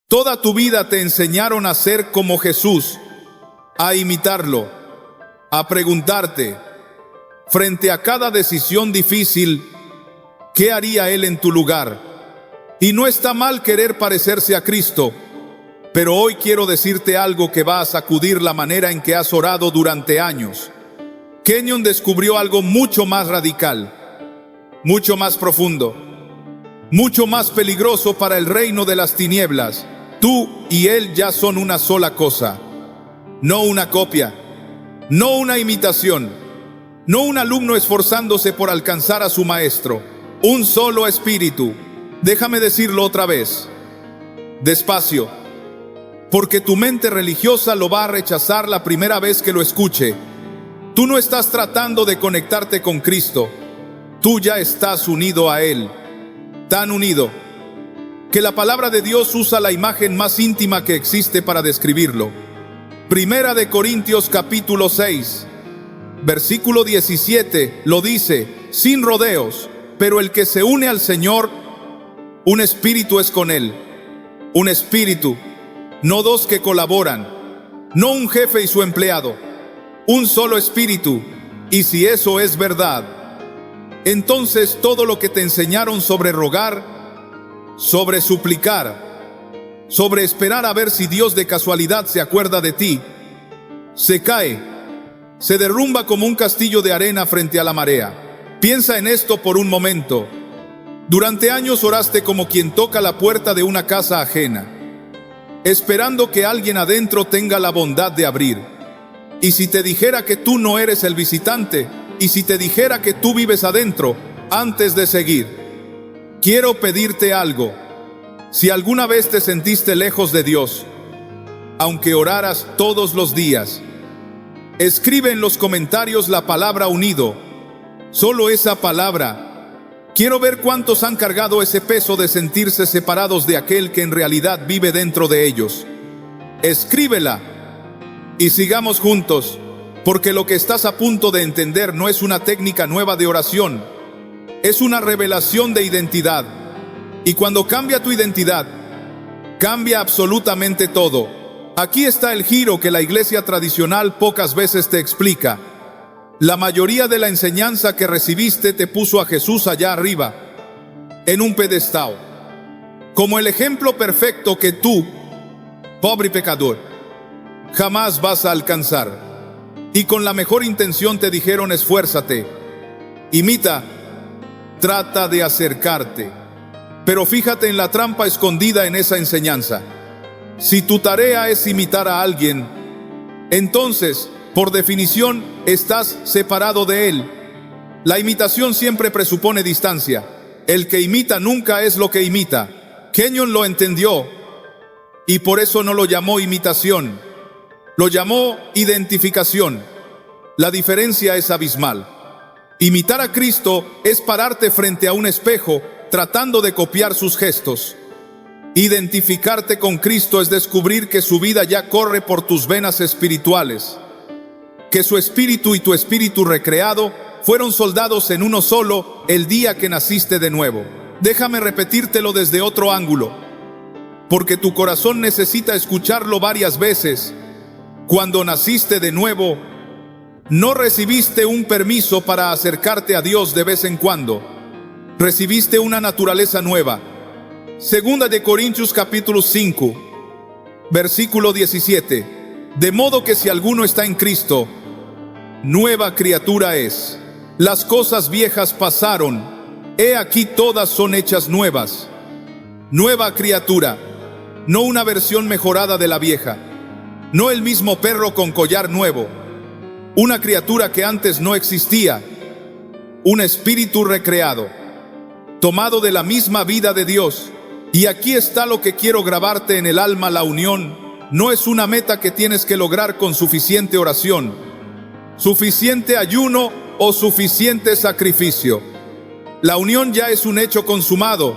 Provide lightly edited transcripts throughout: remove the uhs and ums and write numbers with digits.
Toda tu vida te enseñaron a ser como Jesús, a imitarlo, a preguntarte, frente a cada decisión difícil, ¿qué haría Él en tu lugar? Y no está mal querer parecerse a Cristo, pero hoy quiero decirte algo que va a sacudir la manera en que has orado durante años. Kenyon descubrió algo mucho más radical, mucho más profundo, mucho más peligroso para el reino de las tinieblas. Tú y Él ya son una sola cosa, no una copia, no una imitación, no un alumno esforzándose por alcanzar a su maestro, un solo espíritu. Déjame decirlo otra vez, despacio, porque tu mente religiosa lo va a rechazar la primera vez que lo escuche. Tú no estás tratando de conectarte con Cristo, tú ya estás unido a Él, tan unido que la palabra de Dios usa la imagen más íntima que existe para describirlo. Primera de Corintios capítulo 6, versículo 17 lo dice, sin rodeos, pero el que se une al Señor, un espíritu es con Él, un espíritu, no dos que colaboran, no un jefe y su empleado, un solo espíritu. Y si eso es verdad, entonces todo lo que te enseñaron sobre rogar, sobre suplicar, sobre esperar a ver si Dios de casualidad se acuerda de ti, se cae, se derrumba como un castillo de arena frente a la marea. Piensa en esto por un momento. Durante años oraste como quien toca la puerta de una casa ajena, esperando que alguien adentro tenga la bondad de abrir. Y si te dijera que tú no eres el visitante, y si te dijera que tú vives adentro, antes de seguir, quiero pedirte algo. Si alguna vez te sentiste lejos de Dios, aunque oraras todos los días, escribe en los comentarios la palabra unido, solo esa palabra. Quiero ver cuántos han cargado ese peso de sentirse separados de aquel que en realidad vive dentro de ellos. Escríbela y sigamos juntos, porque lo que estás a punto de entender no es una técnica nueva de oración, es una revelación de identidad. Y cuando cambia tu identidad, cambia absolutamente todo. Aquí está el giro que la iglesia tradicional pocas veces te explica. La mayoría de la enseñanza que recibiste te puso a Jesús allá arriba, en un pedestal, como el ejemplo perfecto que tú, pobre pecador, jamás vas a alcanzar. Y con la mejor intención te dijeron: esfuérzate, imita, trata de acercarte. Pero fíjate en la trampa escondida en esa enseñanza. Si tu tarea es imitar a alguien, entonces, por definición, estás separado de él. La imitación siempre presupone distancia. El que imita nunca es lo que imita. Kenyon lo entendió y por eso no lo llamó imitación, lo llamó identificación. La diferencia es abismal. Imitar a Cristo es pararte frente a un espejo tratando de copiar sus gestos. Identificarte con Cristo es descubrir que su vida ya corre por tus venas espirituales, que su espíritu y tu espíritu recreado fueron soldados en uno solo el día que naciste de nuevo. Déjame repetírtelo desde otro ángulo, porque tu corazón necesita escucharlo varias veces. Cuando naciste de nuevo, no recibiste un permiso para acercarte a Dios de vez en cuando. Recibiste una naturaleza nueva. Segunda de Corintios capítulo 5, versículo 17. De modo que si alguno está en Cristo, nueva criatura es. Las cosas viejas pasaron, he aquí todas son hechas nuevas. Nueva criatura, no una versión mejorada de la vieja, no el mismo perro con collar nuevo, una criatura que antes no existía, un espíritu recreado, tomado de la misma vida de Dios. Y aquí está lo que quiero grabarte en el alma: la unión no es una meta que tienes que lograr con suficiente oración, suficiente ayuno o suficiente sacrificio. La unión ya es un hecho consumado,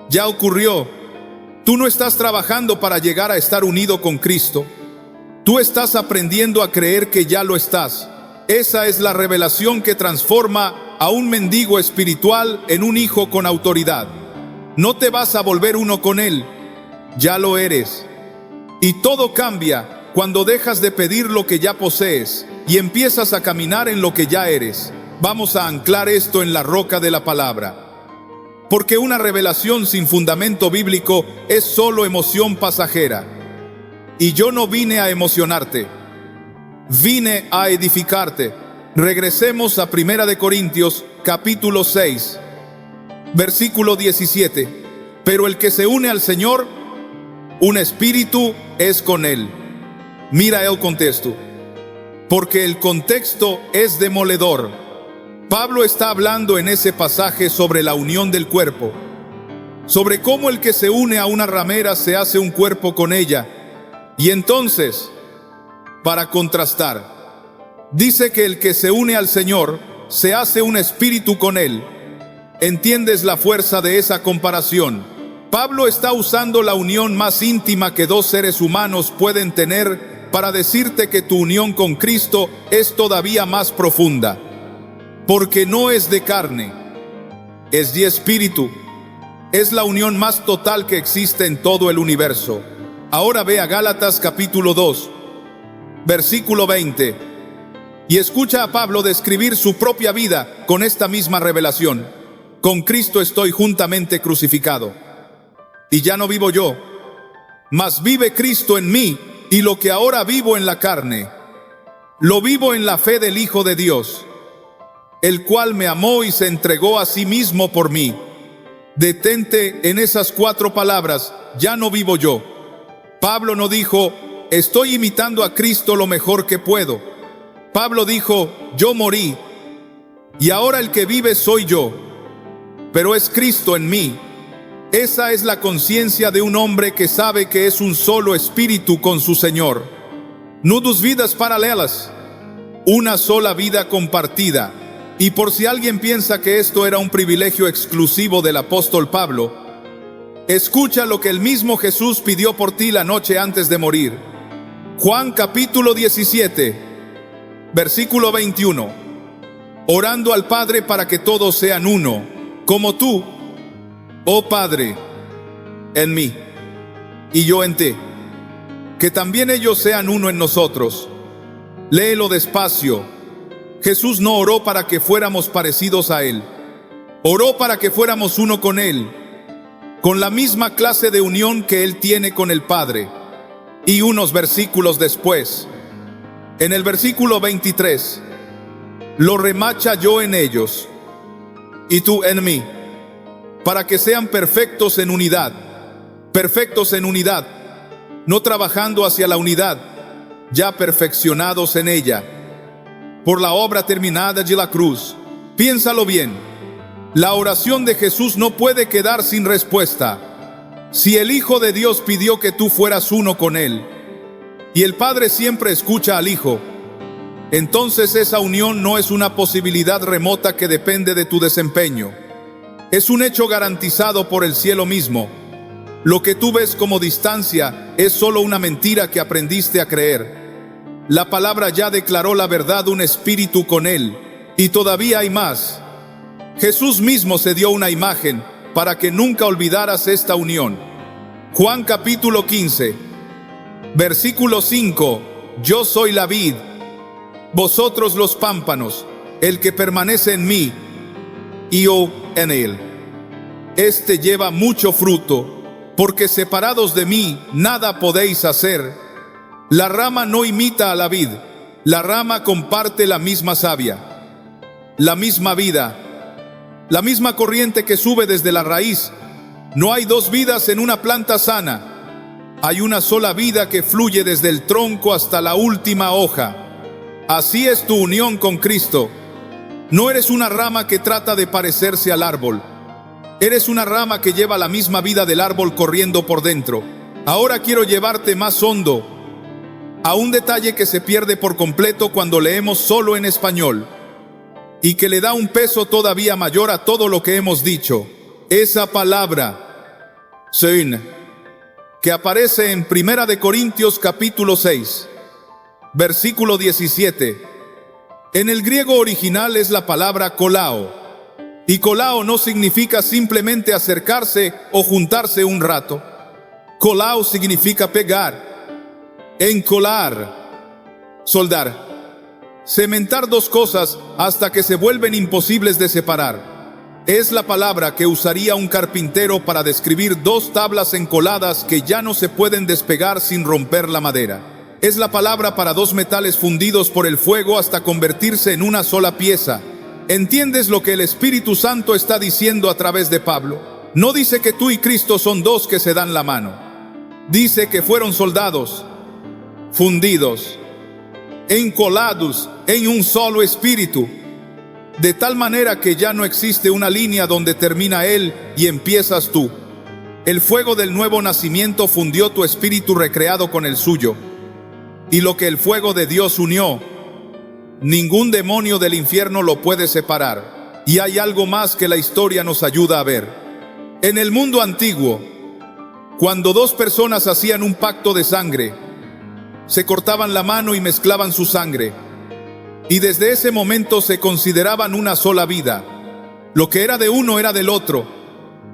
ya ocurrió. Tú no estás trabajando para llegar a estar unido con Cristo, tú estás aprendiendo a creer que ya lo estás. Esa es la revelación que transforma a un mendigo espiritual en un hijo con autoridad. No te vas a volver uno con Él, ya lo eres. Y todo cambia cuando dejas de pedir lo que ya posees y empiezas a caminar en lo que ya eres. Vamos a anclar esto en la roca de la palabra. Porque una revelación sin fundamento bíblico es solo emoción pasajera. Y yo no vine a emocionarte, vine a edificarte. Regresemos a 1 Corintios capítulo 6, versículo 17. Pero el que se une al Señor, un espíritu es con él. Mira el contexto, porque el contexto es demoledor. Pablo está hablando en ese pasaje sobre la unión del cuerpo, sobre cómo el que se une a una ramera se hace un cuerpo con ella. Y entonces, para contrastar, dice que el que se une al Señor se hace un espíritu con él. ¿Entiendes la fuerza de esa comparación? Pablo está usando la unión más íntima que dos seres humanos pueden tener para decirte que tu unión con Cristo es todavía más profunda. Porque no es de carne, es de espíritu. Es la unión más total que existe en todo el universo. Ahora ve a Gálatas capítulo 2, versículo 20, y escucha a Pablo describir su propia vida con esta misma revelación. Con Cristo estoy juntamente crucificado, y ya no vivo yo, mas vive Cristo en mí, y lo que ahora vivo en la carne, lo vivo en la fe del Hijo de Dios, el cual me amó y se entregó a sí mismo por mí. Detente en esas 4 palabras, ya no vivo yo. Pablo no dijo, estoy imitando a Cristo lo mejor que puedo. Pablo dijo, yo morí, y ahora el que vive soy yo, pero es Cristo en mí. Esa es la conciencia de un hombre que sabe que es un solo espíritu con su Señor. No dos vidas paralelas, una sola vida compartida. Y por si alguien piensa que esto era un privilegio exclusivo del apóstol Pablo, escucha lo que el mismo Jesús pidió por ti la noche antes de morir. Juan capítulo 17, versículo 21. Orando al Padre para que todos sean uno, como tú, oh Padre, en mí, y yo en ti, que también ellos sean uno en nosotros. Léelo despacio. Jesús no oró para que fuéramos parecidos a Él. Oró para que fuéramos uno con Él, con la misma clase de unión que Él tiene con el Padre. Y unos versículos después, en el versículo 23, lo remacha yo en ellos, y tú en mí, para que sean perfectos en unidad, no trabajando hacia la unidad, ya perfeccionados en ella, por la obra terminada de la cruz. Piénsalo bien, la oración de Jesús no puede quedar sin respuesta. Si el Hijo de Dios pidió que tú fueras uno con Él, y el Padre siempre escucha al Hijo, entonces esa unión no es una posibilidad remota que depende de tu desempeño. Es un hecho garantizado por el cielo mismo. Lo que tú ves como distancia es solo una mentira que aprendiste a creer. La palabra ya declaró la verdad, un espíritu con Él, y todavía hay más. Jesús mismo se dio una imagen para que nunca olvidaras esta unión. Juan capítulo 15, versículo 5, yo soy la vid, vosotros los pámpanos, el que permanece en mí, y yo en él. Este lleva mucho fruto, porque separados de mí nada podéis hacer. La rama no imita a la vid, la rama comparte la misma savia, la misma vida, la misma corriente que sube desde la raíz. No hay dos vidas en una planta sana, hay una sola vida que fluye desde el tronco hasta la última hoja. Así es tu unión con Cristo. No eres una rama que trata de parecerse al árbol, eres una rama que lleva la misma vida del árbol corriendo por dentro. Ahora quiero llevarte más hondo a un detalle que se pierde por completo cuando leemos solo en español y que le da un peso todavía mayor a todo lo que hemos dicho. Esa palabra, sein, que aparece en 1 Corintios capítulo 6, versículo 17, en el griego original es la palabra kolao, y kolao no significa simplemente acercarse o juntarse un rato. Colao significa pegar, encolar, soldar, cementar dos cosas hasta que se vuelven imposibles de separar. Es la palabra que usaría un carpintero para describir dos tablas encoladas que ya no se pueden despegar sin romper la madera. Es la palabra para dos metales fundidos por el fuego hasta convertirse en una sola pieza. ¿Entiendes lo que el Espíritu Santo está diciendo a través de Pablo? No dice que tú y Cristo son dos que se dan la mano. Dice que fueron soldados, fundidos, encolados en un solo espíritu, de tal manera que ya no existe una línea donde termina Él y empiezas tú. El fuego del nuevo nacimiento fundió tu espíritu recreado con el suyo, y lo que el fuego de Dios unió, ningún demonio del infierno lo puede separar. Y hay algo más que la historia nos ayuda a ver. En el mundo antiguo, cuando dos personas hacían un pacto de sangre, se cortaban la mano y mezclaban su sangre, y desde ese momento se consideraban una sola vida. Lo que era de uno era del otro.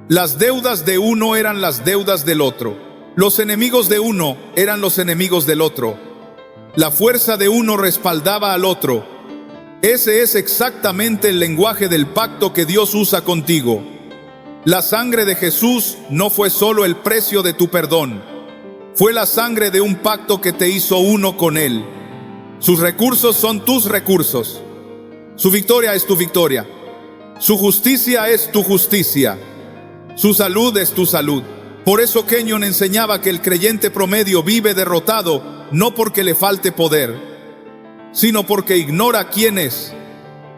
Las deudas de uno eran las deudas del otro. Los enemigos de uno eran los enemigos del otro. La fuerza de uno respaldaba al otro. Ese es exactamente el lenguaje del pacto que Dios usa contigo. La sangre de Jesús no fue solo el precio de tu perdón. Fue la sangre de un pacto que te hizo uno con Él. Sus recursos son tus recursos. Su victoria es tu victoria. Su justicia es tu justicia. Su salud es tu salud. Por eso Kenyon enseñaba que el creyente promedio vive derrotado, no porque le falte poder, sino porque ignora quién es.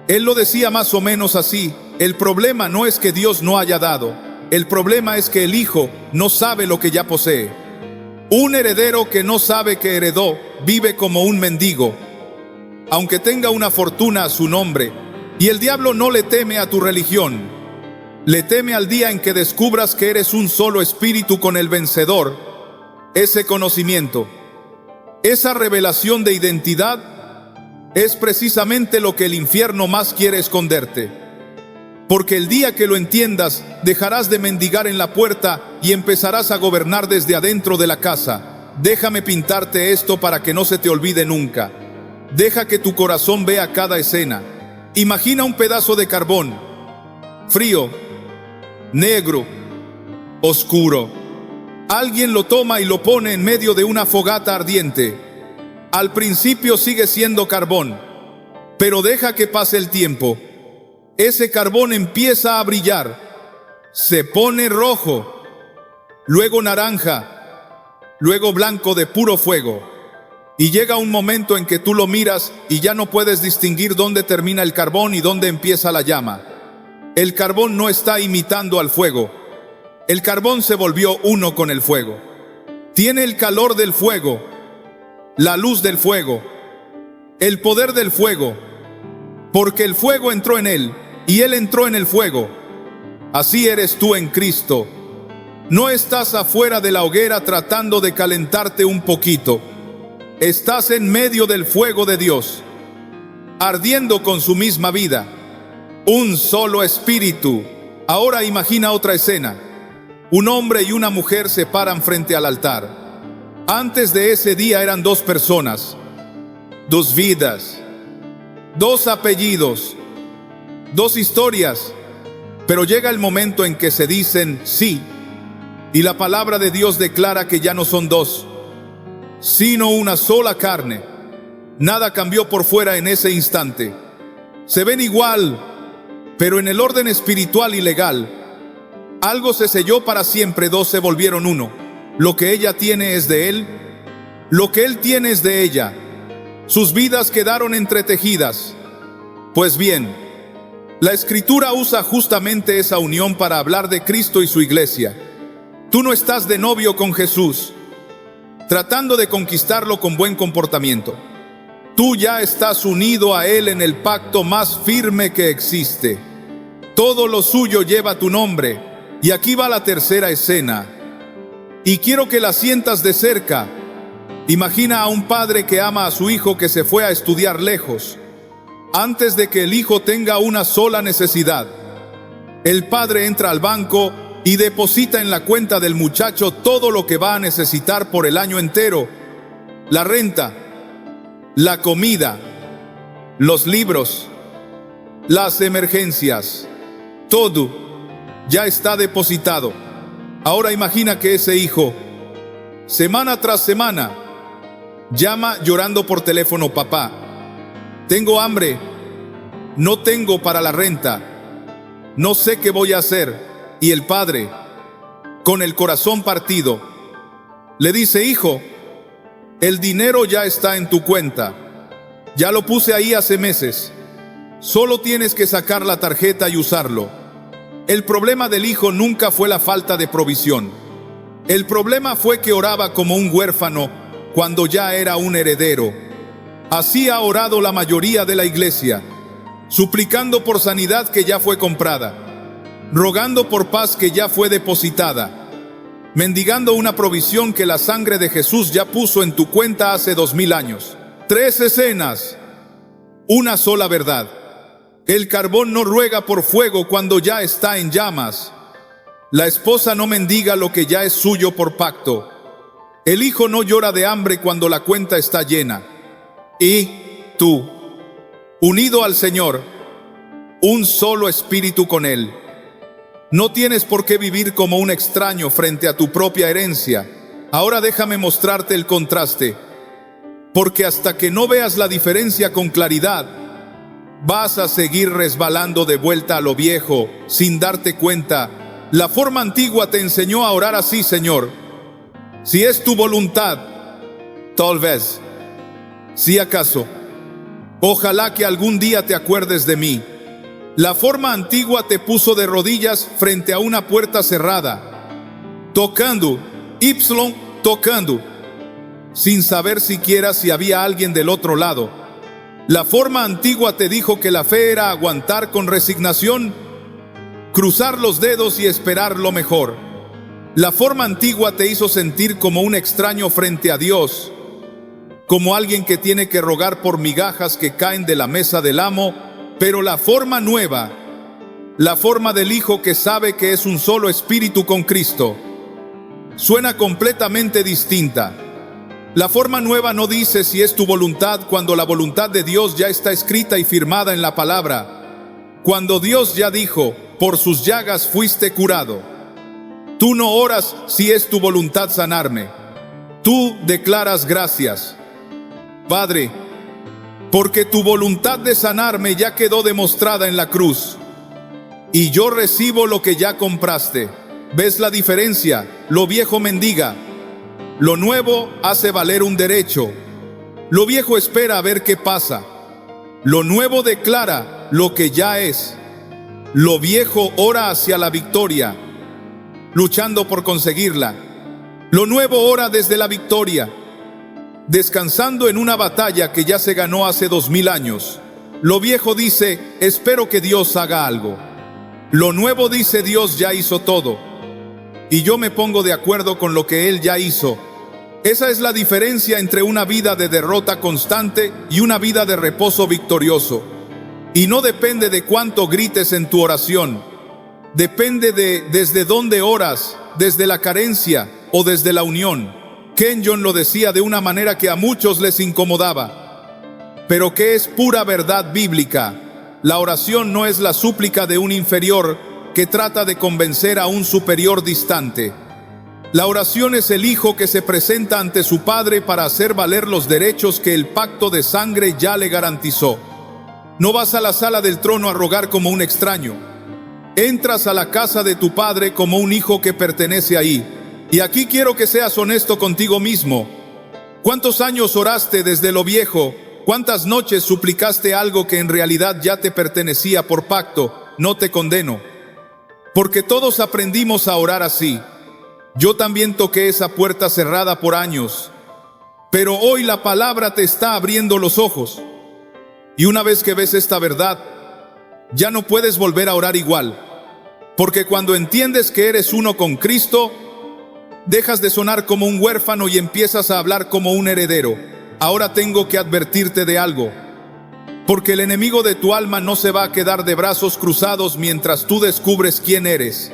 Él lo decía más o menos así: el problema no es que Dios no haya dado, el problema es que el hijo no sabe lo que ya posee. Un heredero que no sabe que heredó vive como un mendigo, aunque tenga una fortuna a su nombre. Y el diablo no le teme a tu religión, le teme al día en que descubras que eres un solo espíritu con el vencedor. Ese conocimiento, esa revelación de identidad, es precisamente lo que el infierno más quiere esconderte. Porque el día que lo entiendas, dejarás de mendigar en la puerta y empezarás a gobernar desde adentro de la casa. Déjame pintarte esto para que no se te olvide nunca. Deja que tu corazón vea cada escena. Imagina un pedazo de carbón, frío, negro, oscuro. Alguien lo toma y lo pone en medio de una fogata ardiente. Al principio sigue siendo carbón, pero deja que pase el tiempo. Ese carbón empieza a brillar, se pone rojo, luego naranja, luego blanco de puro fuego. Y llega un momento en que tú lo miras y ya no puedes distinguir dónde termina el carbón y dónde empieza la llama. El carbón no está imitando al fuego. El carbón se volvió uno con el fuego. Tiene el calor del fuego, la luz del fuego, el poder del fuego, porque el fuego entró en él y él entró en el fuego. Así eres tú en Cristo. No estás afuera de la hoguera tratando de calentarte un poquito. Estás en medio del fuego de Dios, ardiendo con su misma vida. Un solo espíritu. Ahora imagina otra escena. Un hombre y una mujer se paran frente al altar. Antes de ese día eran dos personas, dos vidas, dos apellidos, dos historias. Pero llega el momento en que se dicen sí, y la palabra de Dios declara que ya no son dos, sino una sola carne. Nada cambió por fuera en ese instante. Se ven igual, pero en el orden espiritual y legal, algo se selló para siempre. Dos se volvieron uno. Lo que ella tiene es de él, lo que él tiene es de ella. Sus vidas quedaron entretejidas. Pues bien, la Escritura usa justamente esa unión para hablar de Cristo y su iglesia. Tú no estás de novio con Jesús, tratando de conquistarlo con buen comportamiento. Tú ya estás unido a Él en el pacto más firme que existe. Todo lo suyo lleva tu nombre. Y aquí va la tercera escena, y quiero que la sientas de cerca. Imagina a un padre que ama a su hijo que se fue a estudiar lejos, antes de que el hijo tenga una sola necesidad. El padre entra al banco y deposita en la cuenta del muchacho todo lo que va a necesitar por el año entero: la renta, la comida, los libros, las emergencias. Todo ya está depositado. Ahora imagina que ese hijo, semana tras semana, llama llorando por teléfono: papá, tengo hambre, no tengo para la renta, no sé qué voy a hacer. Y el padre, con el corazón partido, le dice: hijo, el dinero ya está en tu cuenta, ya lo puse ahí hace meses, solo tienes que sacar la tarjeta y usarlo. El problema del hijo nunca fue la falta de provisión. El problema fue que oraba como un huérfano cuando ya era un heredero. Así ha orado la mayoría de la iglesia, suplicando por sanidad que ya fue comprada, rogando por paz que ya fue depositada, mendigando una provisión que la sangre de Jesús ya puso en tu cuenta hace 2000 años. 3 escenas, una sola verdad. El carbón no ruega por fuego cuando ya está en llamas. La esposa no mendiga lo que ya es suyo por pacto. El hijo no llora de hambre cuando la cuenta está llena. Y tú, unido al Señor, un solo espíritu con Él, no tienes por qué vivir como un extraño frente a tu propia herencia. Ahora déjame mostrarte el contraste, porque hasta que no veas la diferencia con claridad, vas a seguir resbalando de vuelta a lo viejo sin darte cuenta. La forma antigua te enseñó a orar así: Señor, si es tu voluntad, tal vez, si acaso, ojalá que algún día te acuerdes de mí. La forma antigua te puso de rodillas frente a una puerta cerrada, tocando, tocando, sin saber siquiera si había alguien del otro lado. La forma antigua te dijo que la fe era aguantar con resignación, cruzar los dedos y esperar lo mejor. La forma antigua te hizo sentir como un extraño frente a Dios, como alguien que tiene que rogar por migajas que caen de la mesa del amo. Pero la forma nueva, la forma del Hijo que sabe que es un solo espíritu con Cristo, suena completamente distinta. La forma nueva no dice si es tu voluntad cuando la voluntad de Dios ya está escrita y firmada en la palabra. Cuando Dios ya dijo: por sus llagas fuiste curado. Tú no oras si es tu voluntad sanarme. Tú declaras: gracias, Padre, porque tu voluntad de sanarme ya quedó demostrada en la cruz, y yo recibo lo que ya compraste. ¿Ves la diferencia? Lo viejo mendiga, lo nuevo hace valer un derecho. Lo viejo espera a ver qué pasa, lo nuevo declara lo que ya es. Lo viejo ora hacia la victoria, luchando por conseguirla. Lo nuevo ora desde la victoria, descansando en una batalla que ya se ganó hace 2000 años. Lo viejo dice: espero que Dios haga algo. Lo nuevo dice: Dios ya hizo todo, y yo me pongo de acuerdo con lo que Él ya hizo. Esa es la diferencia entre una vida de derrota constante y una vida de reposo victorioso. Y no depende de cuánto grites en tu oración, depende de desde dónde oras, desde la carencia o desde la unión. Kenyon lo decía de una manera que a muchos les incomodaba, pero que es pura verdad bíblica. La oración no es la súplica de un inferior que trata de convencer a un superior distante. La oración es el hijo que se presenta ante su padre para hacer valer los derechos que el pacto de sangre ya le garantizó. No vas a la sala del trono a rogar como un extraño. Entras a la casa de tu padre como un hijo que pertenece ahí. Y aquí quiero que seas honesto contigo mismo. ¿Cuántos años oraste desde lo viejo? ¿Cuántas noches suplicaste algo que en realidad ya te pertenecía por pacto? No te condeno, porque todos aprendimos a orar así. Yo también toqué esa puerta cerrada por años, pero hoy la palabra te está abriendo los ojos. Y una vez que ves esta verdad, ya no puedes volver a orar igual, porque cuando entiendes que eres uno con Cristo, dejas de sonar como un huérfano y empiezas a hablar como un heredero. Ahora tengo que advertirte de algo, porque el enemigo de tu alma no se va a quedar de brazos cruzados mientras tú descubres quién eres.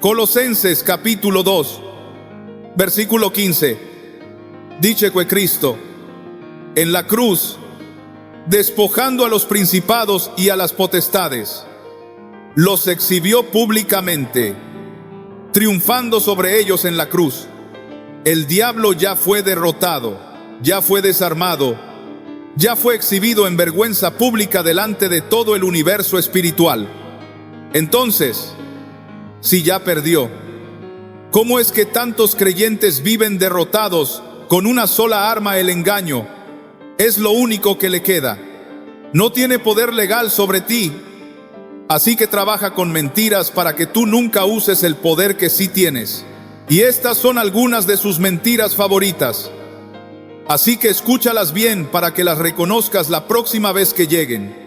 Colosenses capítulo 2, versículo 15. Dice que Cristo, en la cruz, despojando a los principados y a las potestades, los exhibió públicamente, triunfando sobre ellos en la cruz. El diablo ya fue derrotado, ya fue desarmado, ya fue exhibido en vergüenza pública delante de todo el universo espiritual. Entonces, si ya perdió, ¿cómo es que tantos creyentes viven derrotados con una sola arma, el engaño? Es lo único que le queda. No tiene poder legal sobre ti, así que trabaja con mentiras para que tú nunca uses el poder que sí tienes. Y estas son algunas de sus mentiras favoritas. Así que escúchalas bien para que las reconozcas la próxima vez que lleguen.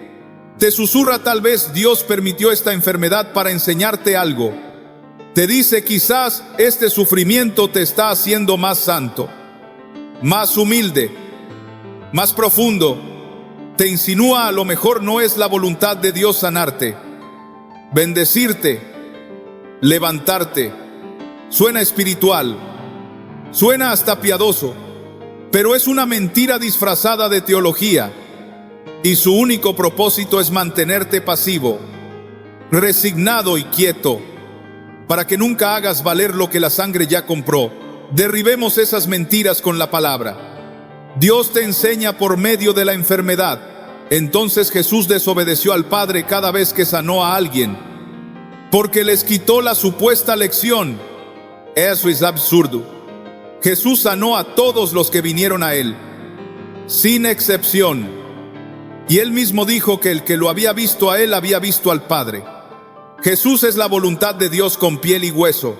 Te susurra: tal vez Dios permitió esta enfermedad para enseñarte algo. Te dice: quizás este sufrimiento te está haciendo más santo, más humilde, más profundo. Te insinúa: a lo mejor no es la voluntad de Dios sanarte, bendecirte, levantarte. Suena espiritual, suena hasta piadoso, pero es una mentira disfrazada de teología, y su único propósito es mantenerte pasivo, resignado y quieto, para que nunca hagas valer lo que la sangre ya compró. Derribemos esas mentiras con la palabra. Dios te enseña por medio de la enfermedad. Entonces Jesús desobedeció al Padre cada vez que sanó a alguien, porque les quitó la supuesta lección. Eso es absurdo. Jesús sanó a todos los que vinieron a Él, sin excepción. Y Él mismo dijo que el que lo había visto a Él había visto al Padre. Jesús es la voluntad de Dios con piel y hueso.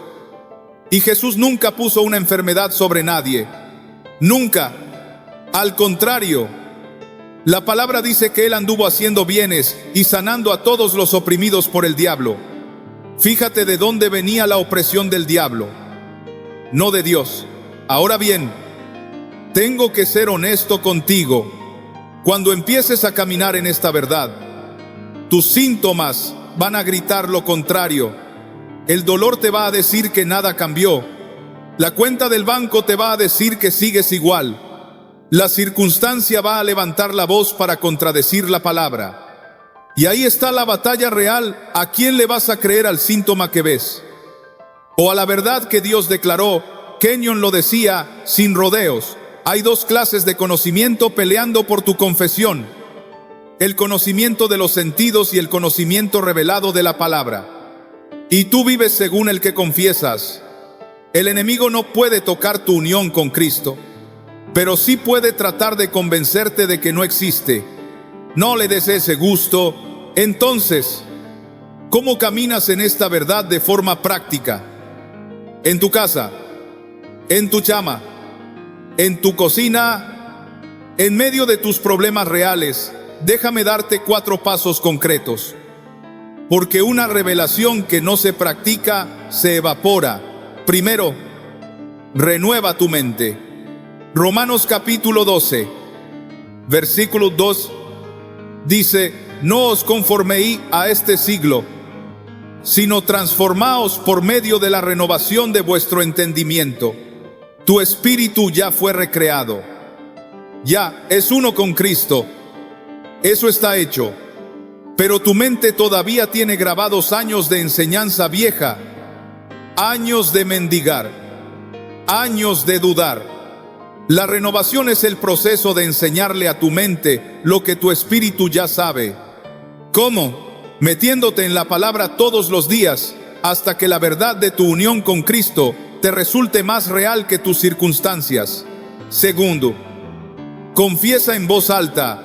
Y Jesús nunca puso una enfermedad sobre nadie. Nunca. Al contrario, la palabra dice que Él anduvo haciendo bienes y sanando a todos los oprimidos por el diablo. Fíjate de dónde venía la opresión del diablo, no de Dios. Ahora bien, tengo que ser honesto contigo. Cuando empieces a caminar en esta verdad, tus síntomas van a gritar lo contrario. El dolor te va a decir que nada cambió. La cuenta del banco te va a decir que sigues igual. La circunstancia va a levantar la voz para contradecir la palabra. Y ahí está la batalla real. ¿A quién le vas a creer, al síntoma que ves, o a la verdad que Dios declaró? Kenyon lo decía sin rodeos: hay dos clases de conocimiento peleando por tu confesión: el conocimiento de los sentidos y el conocimiento revelado de la palabra. Y tú vives según el que confiesas. El enemigo no puede tocar tu unión con Cristo, pero sí puede tratar de convencerte de que no existe. No le des ese gusto. Entonces, ¿cómo caminas en esta verdad de forma práctica? En tu casa, en tu chama, en tu cocina, en medio de tus problemas reales. Déjame darte 4 pasos concretos, porque una revelación que no se practica se evapora. Primero, renueva tu mente. Romanos capítulo 12, versículo 2 dice: no os conforméis a este siglo, sino transformaos por medio de la renovación de vuestro entendimiento. Tu espíritu ya fue recreado, ya es uno con Cristo. Eso está hecho, pero tu mente todavía tiene grabados años de enseñanza vieja, años de mendigar, años de dudar. La renovación es el proceso de enseñarle a tu mente lo que tu espíritu ya sabe. ¿Cómo? Metiéndote en la palabra todos los días, hasta que la verdad de tu unión con Cristo te resulte más real que tus circunstancias. Segundo, confiesa en voz alta.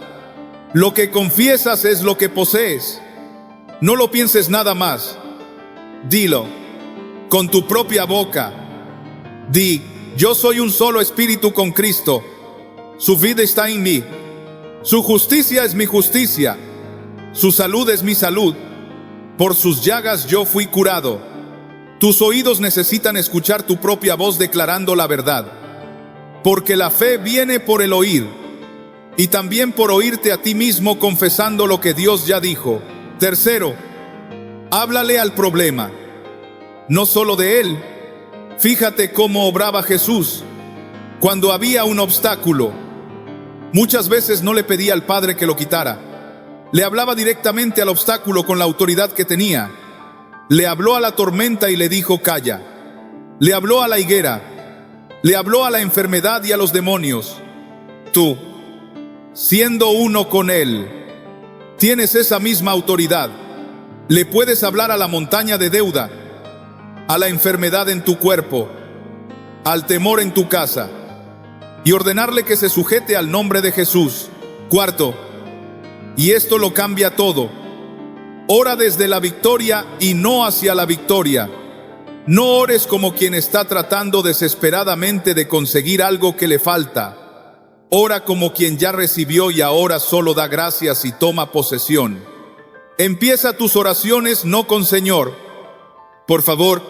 Lo que confiesas es lo que posees. No lo pienses nada más. Dilo con tu propia boca. Di: yo soy un solo espíritu con Cristo. Su vida está en mí. Su justicia es mi justicia. Su salud es mi salud. Por sus llagas yo fui curado. Tus oídos necesitan escuchar tu propia voz declarando la verdad, porque la fe viene por el oír, y también por oírte a ti mismo confesando lo que Dios ya dijo. Tercero, háblale al problema. no solo de él. Fíjate cómo obraba Jesús. Cuando había un obstáculo, muchas veces no le pedía al Padre que lo quitara. Le hablaba directamente al obstáculo con la autoridad que tenía. Le habló a la tormenta y le dijo: calla. Le habló a la higuera. Le habló a la enfermedad y a los demonios. Tú, siendo uno con Él, tienes esa misma autoridad. Le puedes hablar a la montaña de deuda, a la enfermedad en tu cuerpo, al temor en tu casa, y ordenarle que se sujete al nombre de Jesús. Cuarto, y esto lo cambia todo: ora desde la victoria y no hacia la victoria. No ores como quien está tratando desesperadamente de conseguir algo que le falta. Ora como quien ya recibió y ahora solo da gracias y toma posesión. Empieza tus oraciones no con Señor, por favor,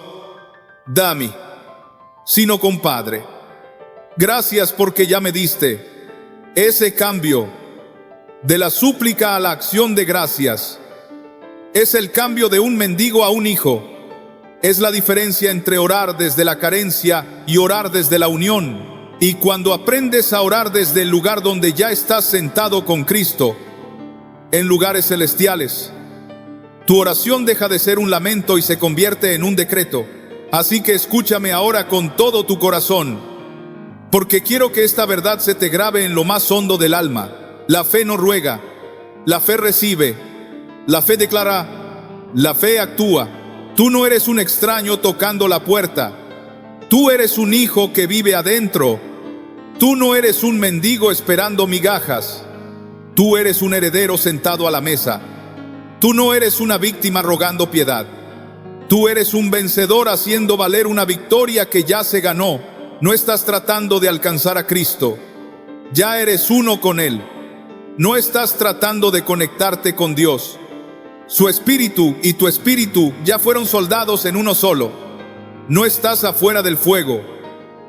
dame, sino con Padre, gracias porque ya me diste. Ese cambio de la súplica a la acción de gracias es el cambio de un mendigo a un hijo. Es la diferencia entre orar desde la carencia y orar desde la unión. Y cuando aprendes a orar desde el lugar donde ya estás sentado con Cristo, en lugares celestiales, tu oración deja de ser un lamento y se convierte en un decreto. Así que escúchame ahora con todo tu corazón, porque quiero que esta verdad se te grabe en lo más hondo del alma. La fe no ruega, la fe recibe, la fe declara, la fe actúa. Tú no eres un extraño tocando la puerta. Tú eres un hijo que vive adentro. Tú no eres un mendigo esperando migajas. Tú eres un heredero sentado a la mesa. Tú no eres una víctima rogando piedad. Tú eres un vencedor haciendo valer una victoria que ya se ganó. No estás tratando de alcanzar a Cristo. Ya eres uno con Él. No estás tratando de conectarte con Dios. Su espíritu y tu espíritu ya fueron soldados en uno solo. No estás afuera del fuego.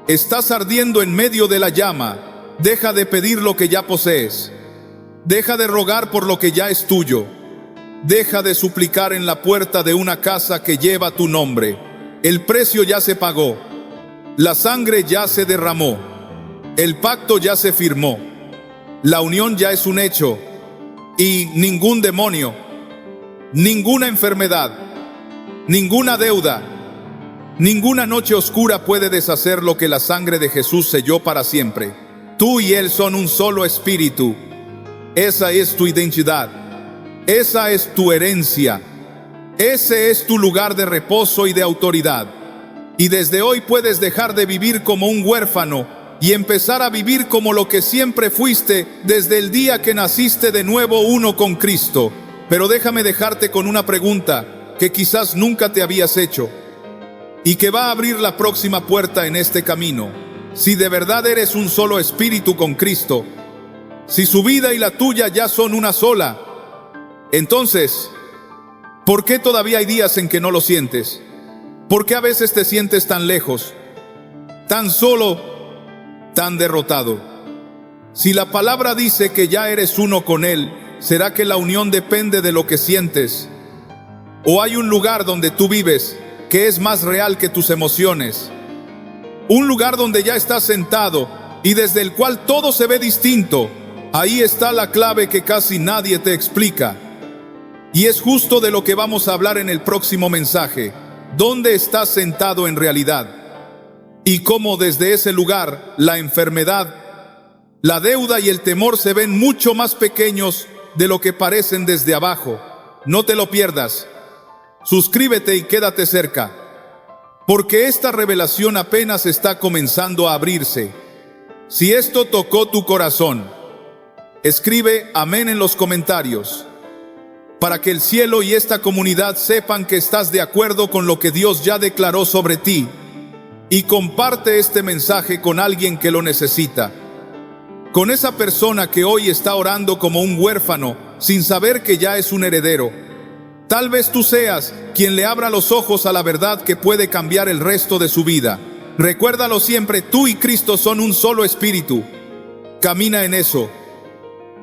Estás ardiendo en medio de la llama. Deja de pedir lo que ya posees. Deja de rogar por lo que ya es tuyo. Deja de suplicar en la puerta de una casa que lleva tu nombre. El precio ya se pagó. La sangre ya se derramó. El pacto ya se firmó. La unión ya es un hecho. Y ningún demonio, ninguna enfermedad, ninguna deuda, ninguna noche oscura puede deshacer lo que la sangre de Jesús selló para siempre. Tú y Él son un solo espíritu. Esa es tu identidad. Esa es tu herencia. Ese es tu lugar de reposo y de autoridad. Y desde hoy puedes dejar de vivir como un huérfano y empezar a vivir como lo que siempre fuiste desde el día que naciste de nuevo uno con Cristo. Pero déjame dejarte con una pregunta que quizás nunca te habías hecho y que va a abrir la próxima puerta en este camino. Si de verdad eres un solo espíritu con Cristo, si su vida y la tuya ya son una sola, entonces, ¿por qué todavía hay días en que no lo sientes? ¿Por qué a veces te sientes tan lejos, tan solo, tan derrotado? Si la palabra dice que ya eres uno con Él, ¿será que la unión depende de lo que sientes? ¿O hay un lugar donde tú vives que es más real que tus emociones? Un lugar donde ya estás sentado y desde el cual todo se ve distinto. Ahí está la clave que casi nadie te explica. Y es justo de lo que vamos a hablar en el próximo mensaje. ¿Dónde estás sentado en realidad? Y cómo desde ese lugar la enfermedad, la deuda y el temor se ven mucho más pequeños de lo que parecen desde abajo. No te lo pierdas. Suscríbete y quédate cerca, porque esta revelación apenas está comenzando a abrirse. Si esto tocó tu corazón, escribe amén en los comentarios, para que el cielo y esta comunidad sepan que estás de acuerdo con lo que Dios ya declaró sobre ti. Y comparte este mensaje con alguien que lo necesita, con esa persona que hoy está orando como un huérfano sin saber que ya es un heredero. Tal vez tú seas quien le abra los ojos a la verdad que puede cambiar el resto de su vida. Recuérdalo siempre, tú y Cristo son un solo espíritu. Camina en eso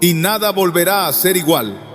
y nada volverá a ser igual.